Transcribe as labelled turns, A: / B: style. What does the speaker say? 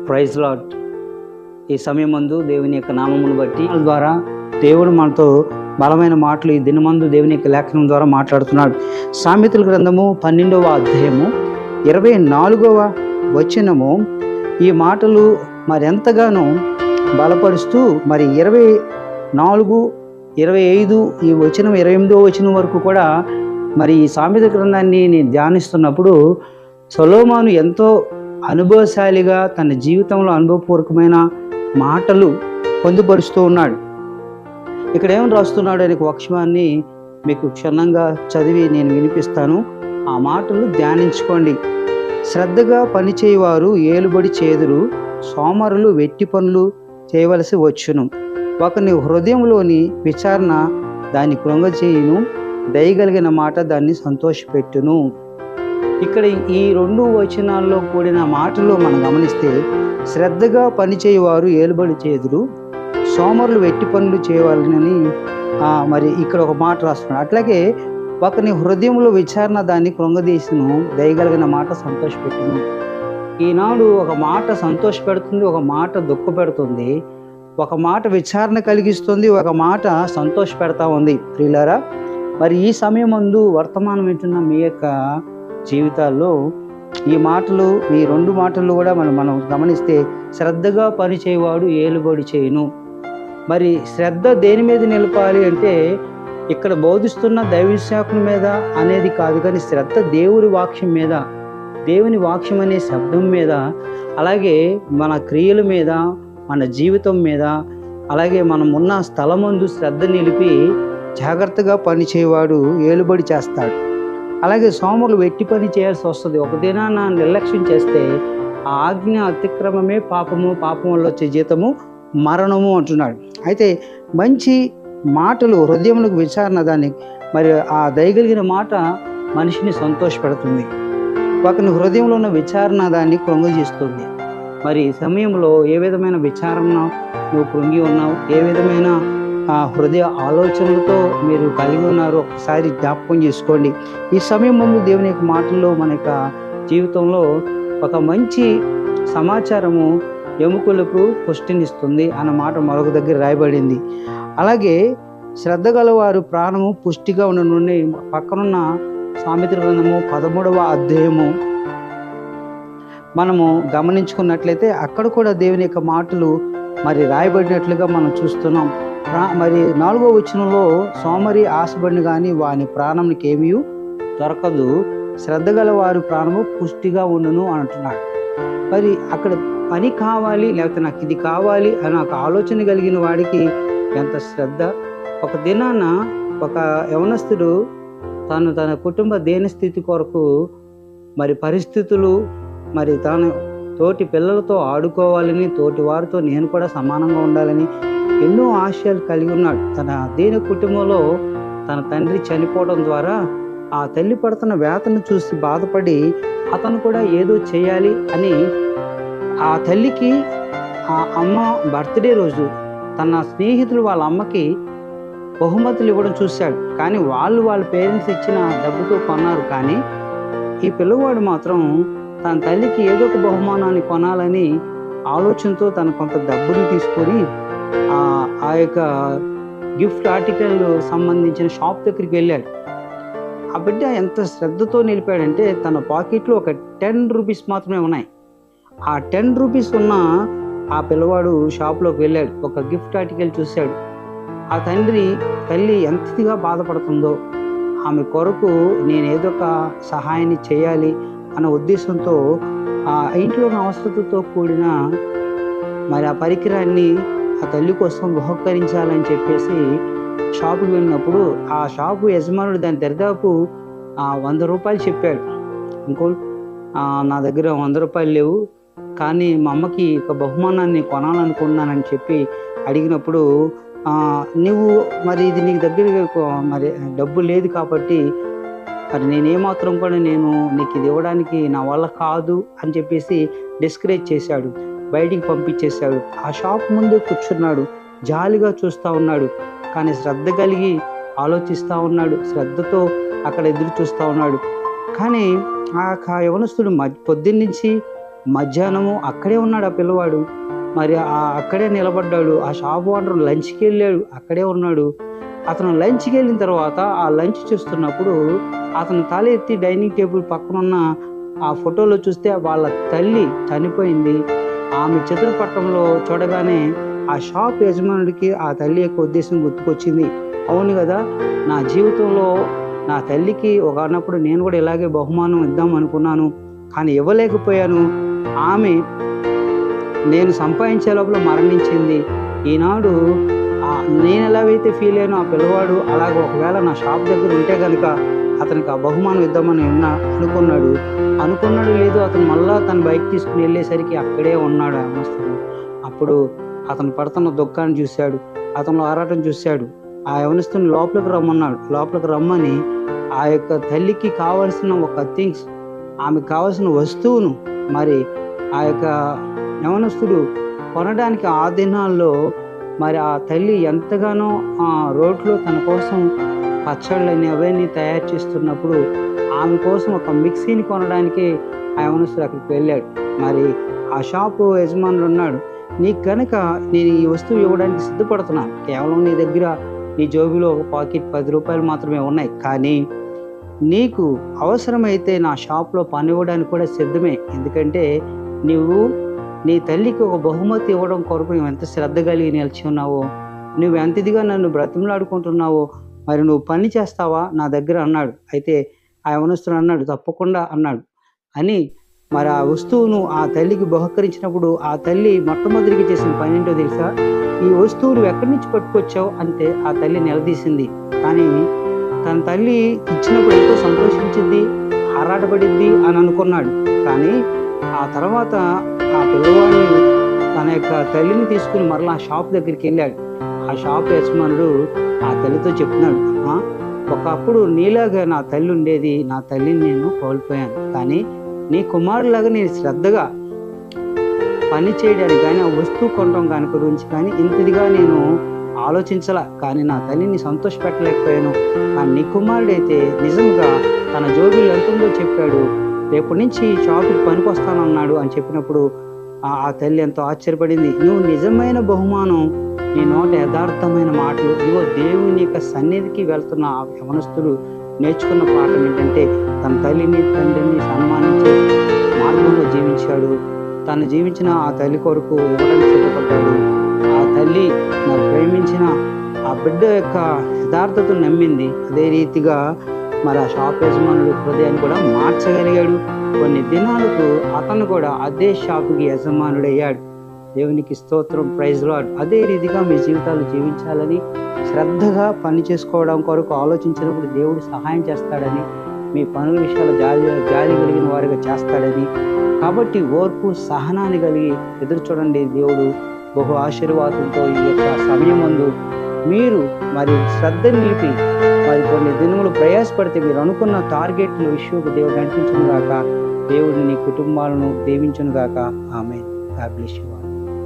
A: Praise lord. ఈ సమయమందు దేవుని యొక్క నామమును బట్టి ద్వారా దేవుడు మనతో బలమైన మాటలు ఈ దినమందు దేవుని యొక్క లేఖనం ద్వారా మాట్లాడుతున్నాడు. సామెతల గ్రంథము 12వ అధ్యాయము 24వ వచనము ఈ మాటలు మరెంతగానో బలపరుస్తూ 24, 25 ఈ వచనం 28వ వచనం వరకు కూడా ఈ సామెతల గ్రంథాన్ని నేను ధ్యానిస్తున్నప్పుడు సొలొమోను ఎంతో అనుభవశాలిగా తన జీవితంలో అనుభవపూర్వకమైన మాటలు పొందుపరుస్తూ ఉన్నాడు. ఇక్కడ ఏమని రాస్తున్నాడు అనే వాక్యాన్ని మీకు క్షుణ్ణంగా చదివి నేను వినిపిస్తాను. ఆ మాటలు ధ్యానించుకోండి. శ్రద్ధగా పనిచేయవారు ఏలుబడి చేదురు, సోమరులు వెట్టి పనులు చేయవలసి వచ్చును. ఒకని హృదయంలోని విచారణ దాన్ని కృంగచేయును, దయగలిగిన మాట దాన్ని సంతోషపెట్టును. ఇక్కడ ఈ 2 వచనాల్లో కూడిన మాటలు మనం గమనిస్తే శ్రద్ధగా పనిచేయవారు ఏలుబడి చేదురు, సోమరులు వెట్టి పనులు చేయవాలని ఇక్కడ ఒక మాట రాస్తున్నాడు. అట్లాగే ఒకని హృదయంలో విచారణ దాన్ని కృంగదీసును, దయగలిగిన మాట సంతోషపెట్టును. ఈనాడు ఒక మాట సంతోషపెడుతుంది, ఒక మాట దుఃఖపెడుతుంది, ఒక మాట విచారణ కలిగిస్తుంది, ఒక మాట సంతోషపెడతా ఉంది. ప్రియులారా, ఈ సమయం ముందు వర్తమానం వింటున్న మీ యొక్క జీవితాల్లో ఈ మాటలు, ఈ 2 మాటలు కూడా మనం గమనిస్తే శ్రద్ధగా పనిచేయవాడు ఏలుబడి చేయును. శ్రద్ధ దేని మీద నిలపాలి అంటే ఇక్కడ బోధిస్తున్న దైవశాఖం మీద అనేది కాదు, కానీ శ్రద్ధ దేవుని వాక్యం మీద, దేవుని వాక్యం అనే శబ్దం మీద, అలాగే మన క్రియల మీద, మన జీవితం మీద, అలాగే మనం ఉన్న స్థలమందు శ్రద్ధ నిలిపి జాగ్రత్తగా పనిచేయవాడు ఏలుబడి చేస్తాడు. అలాగే సోమరులు వెట్టి పని చేయాల్సి వస్తుంది. ఒక దినాన నిర్లక్ష్యం చేస్తే ఆ ఆజ్ఞ అతిక్రమమే పాపము, పాపం వల్ల వచ్చే జీతము మరణము అంటున్నాడు. అయితే మంచి మాటలు హృదయములకు విచారణ దాన్ని ఆ దయగలిగిన మాట మనిషిని సంతోషపెడుతుంది. ఒకని హృదయంలో ఉన్న విచారణ దాన్ని కృంగజేస్తుంది. ఈ సమయంలో ఏ విధమైన విచారణ నువ్వు కృంగి ఉన్నావు, ఏ విధమైన హృదయ ఆలోచనలతో మీరు కలిగి ఉన్నారు, ఒకసారి జ్ఞాపకం చేసుకోండి. ఈ సమయం ముందు దేవుని యొక్క మాటల్లో మన యొక్క జీవితంలో ఒక మంచి సమాచారము ఎముకలకు పుష్టినిస్తుంది అన్న మాట మరొక దగ్గర రాయబడింది. అలాగే శ్రద్ధ గలవారు ప్రాణము పుష్టిగా ఉండనుండి పక్కనున్న సామెతల గ్రంథము 13వ అధ్యాయము మనము గమనించుకున్నట్లయితే అక్కడ కూడా దేవుని యొక్క మాటలు రాయబడినట్లుగా మనం చూస్తున్నాం. 4వ వచనంలో సోమరి ఆశపడిన కానీ వాని ప్రాణంకి ఏమీ దొరకదు, శ్రద్ధ గల వారి ప్రాణము పుష్టిగా ఉండును అంటున్నాడు. అక్కడ పని కావాలి, లేకపోతే నాకు ఇది కావాలి అని ఒక ఆలోచన కలిగిన వాడికి ఎంత శ్రద్ధ. ఒక దినాన ఒక యవనస్తుడు తన కుటుంబ దేనస్థితి కొరకు పరిస్థితులు తన తోటి పిల్లలతో ఆడుకోవాలని, తోటి వారితో నేను కూడా సమానంగా ఉండాలని ఎన్నో ఆశయాలు కలిగి ఉన్నాడు. తన దేని కుటుంబంలో తన తండ్రి చనిపోవడం ద్వారా ఆ తల్లి పడుతున్న వేతను చూసి బాధపడి అతను కూడా ఏదో చేయాలి అని ఆ తల్లికి ఆ అమ్మ బర్త్డే రోజు తన స్నేహితులు వాళ్ళ అమ్మకి బహుమతులు ఇవ్వడం చూశాడు. కానీ వాళ్ళ పేరెంట్స్ ఇచ్చిన డబ్బుతో కొన్నారు. కానీ ఈ పిల్లవాడు మాత్రం తన తల్లికి ఏదో ఒక బహుమానాన్ని కొనాలని ఆలోచనతో తన కొంత డబ్బుని తీసుకొని ఆ యొక్క గిఫ్ట్ ఆర్టికల్ సంబంధించిన షాప్ దగ్గరికి వెళ్ళాడు. ఆ బిడ్డ ఎంత శ్రద్ధతో నిలిపాడంటే తన పాకెట్లో ఒక 10 రూపీస్ మాత్రమే ఉన్నాయి. ఆ 10 రూపీస్ ఉన్న ఆ పిల్లవాడు షాప్లోకి వెళ్ళాడు, ఒక గిఫ్ట్ ఆర్టికల్ చూశాడు. ఆ తల్లి ఎంతగా బాధపడుతుందో, ఆమె కొరకు నేను ఏదో ఒక సహాయాన్ని చేయాలి అన్న ఉద్దేశంతో ఆ ఇంట్లో ఉన్న అవసరతతో కూడిన ఆ పరికరాన్ని ఆ తల్లి కోసం బహుకరించాలని చెప్పేసి షాపుకి వెళ్ళినప్పుడు ఆ షాపు యజమానుడు దాని దరిదాపు 100 రూపాయలు చెప్పాడు. నా దగ్గర 100 రూపాయలు లేవు, కానీ మా అమ్మకి ఒక బహుమానాన్ని కొనాలనుకున్నానని చెప్పి అడిగినప్పుడు నువ్వు ఇది నీకు దగ్గర డబ్బు లేదు కాబట్టి నేనేమాత్రం కూడా నేను నీకు ఇది ఇవ్వడానికి నా వల్ల కాదు అని చెప్పేసి డిస్కరేజ్ చేశాడు, బయటికి పంపించేశాడు. ఆ షాప్ ముందే కూర్చున్నాడు, జాలిగా చూస్తూ ఉన్నాడు. కానీ శ్రద్ధ కలిగి ఆలోచిస్తూ ఉన్నాడు, శ్రద్ధతో అక్కడ ఎదురు చూస్తూ ఉన్నాడు. కానీ ఆ యవనస్తుడు పొద్దున్నుంచి మధ్యాహ్నము అక్కడే ఉన్నాడు ఆ పిల్లవాడు. మరి అక్కడే నిలబడ్డాడు. ఆ షాప్ ఓనర్ లంచ్‌కి వెళ్ళాడు, అక్కడే ఉన్నాడు. అతను లంచ్‌కి వెళ్ళిన తర్వాత ఆ లంచ్ చూస్తున్నప్పుడు అతను తల ఎత్తి డైనింగ్ టేబుల్ పక్కనున్న ఆ ఫోటోలో చూస్తే వాళ్ళ తల్లి చనిపోయింది. ఆమె చిత్రపటంలో చూడగానే ఆ షాప్ యజమానుడికి ఆ తల్లి యొక్క ఉద్దేశం గుర్తుకొచ్చింది. అవును కదా, నా జీవితంలో నా తల్లికి ఒకనప్పుడు నేను కూడా ఇలాగే బహుమానం ఇద్దాం అనుకున్నాను, కానీ ఇవ్వలేకపోయాను. ఆమె నేను సంపాదించే లోపల మరణించింది. ఈనాడు నేను ఎలాగైతే ఫీల్ అయ్యానో ఆ పిల్లవాడు అలాగ ఒకవేళ నా షాప్ దగ్గర ఉంటే గనుక అతనికి ఆ బహుమానం ఇద్దామని అనుకున్నాడు లేదు, అతను మళ్ళా తన బైక్ తీసుకుని వెళ్ళేసరికి అక్కడే ఉన్నాడు ఆ యవనస్తుడు. అప్పుడు అతను పడుతున్న దుఃఖాన్ని చూశాడు, అతనిలో ఆరాటం చూశాడు. ఆ యవనస్తుని లోపలికి రమ్మని ఆ యొక్క తల్లికి కావలసిన ఒక థింగ్స్, ఆమెకు కావలసిన వస్తువును మరి ఆ యొక్క యవనస్తుడు కొనడానికి ఆ దినాల్లో మరి ఆ తల్లి ఎంతగానో రోడ్లో తన కోసం పచ్చళ్ళని అవన్నీ తయారు చేస్తున్నప్పుడు ఆమె కోసం ఒక మిక్సీని కొనడానికి ఆ యవనస్తుడు అక్కడికి వెళ్ళాడు. మరి ఆ షాపు యజమానుడు అన్నాడు, నీకు కనుక నేను ఈ వస్తువు ఇవ్వడానికి సిద్ధపడుతున్నాను, కేవలం నీ దగ్గర నీ జోబిలో ఒక పాకెట్ 10 రూపాయలు మాత్రమే ఉన్నాయి, కానీ నీకు అవసరమైతే నా షాప్లో పని ఇవ్వడానికి కూడా సిద్ధమే. ఎందుకంటే నువ్వు నీ తల్లికి ఒక బహుమతి ఇవ్వడం కొరకు నువ్వు ఎంత శ్రద్ధ కలిగి నిలిచి ఉన్నావో, నువ్వు ఎంత ఇదిగా నన్ను బ్రతిమలాడుకుంటున్నావో, మరి నువ్వు పని చేస్తావా నా దగ్గర అన్నాడు. అయితే ఆ యవనస్తుడు అన్నాడు, తప్పకుండా అన్నాడు. అని మరి ఆ వస్తువును ఆ తల్లికి బహుకరించినప్పుడు ఆ తల్లి మొట్టమొదటిగా చేసిన పని ఏంటో తెలుసా? ఈ వస్తువు నువ్వు ఎక్కడి నుంచి పట్టుకొచ్చావు అంటే ఆ తల్లి నిలదీసింది. కానీ తన తల్లి ఇచ్చినప్పుడు ఎంతో సంతోషించింది, ఆరాటపడింది అని అనుకున్నాడు. కానీ ఆ తర్వాత ఆ పిల్లవాడిని తన యొక్క తల్లిని తీసుకుని మరలా ఆ షాప్ దగ్గరికి వెళ్ళాడు. ఆ షాప్ యజమానుడు ఆ తల్లితో చెప్తున్నాడు, ఒకప్పుడు నీలాగా నా తల్లి ఉండేది, నా తల్లిని నేను కోల్పోయాను, కానీ నీ కుమారులాగా నేను శ్రద్ధగా పని చేయడానికి కానీ ఆ వస్తువు కొనడం కానీ గురించి కానీ ఇంతదిగా నేను ఆలోచించాల, కానీ నా తల్లిని సంతోషపెట్టలేకపోయాను. కానీ నీ కుమారుడైతే నిజంగా తన జోబీలు ఎంత ఉందో చెప్పాడు, రేపటి నుంచి షాపుకి పనికి వస్తానన్నాడు అని చెప్పినప్పుడు ఆ తల్లి ఎంతో ఆశ్చర్యపడింది. నువ్వు నిజమైన బహుమానం, నీ నోట యథార్థమైన మాటలు. ఇదిగో దేవుని యొక్క సన్నిధికి వెళ్తున్న ఆ యవనస్తుడు నేర్చుకున్న పాఠం ఏంటంటే తన తల్లిని తండ్రిని సన్మానించే మార్గంలో జీవించాడు. తను జీవించిన ఆ తల్లి కొరకు ఇవ్వడానికి సిద్ధపడ్డాడు. ఆ తల్లి మరి ప్రేమించిన ఆ బిడ్డ యొక్క యథార్థతను నమ్మింది. అదే రీతిగా మరి ఆ షాప్ యజమానుడు హృదయాన్ని కూడా మార్చగలిగాడు. కొన్ని దినాలకు అతను కూడా అదే షాపుకి యజమానుడయ్యాడు. దేవునికి స్తోత్రం, ప్రైజ్ లార్డ్. అదే రీతిగా మీ జీవితాలు జీవించాలని, శ్రద్ధగా పని చేసుకోవడం కొరకు ఆలోచించినప్పుడు దేవుడు సహాయం చేస్తాడని, మీ పనుల విషయాలు జాలి కలిగిన వారిగా చేస్తాడని, కాబట్టి ఓర్పు సహనాన్ని కలిగి ఎదురు చూడండి. దేవుడు బహు ఆశీర్వాదంతో ఈ యొక్క సమయమందు మీరు మరి శ్రద్ధ నిలిపి మరి కొన్ని దినములు ప్రయాసపడితే మీరు అనుకున్న టార్గెట్ల విషయంకు దేవుడు నడిపించును గాక. దేవుడు నీ కుటుంబాలను దీవించును గాక. ఆమేన్. God bless you.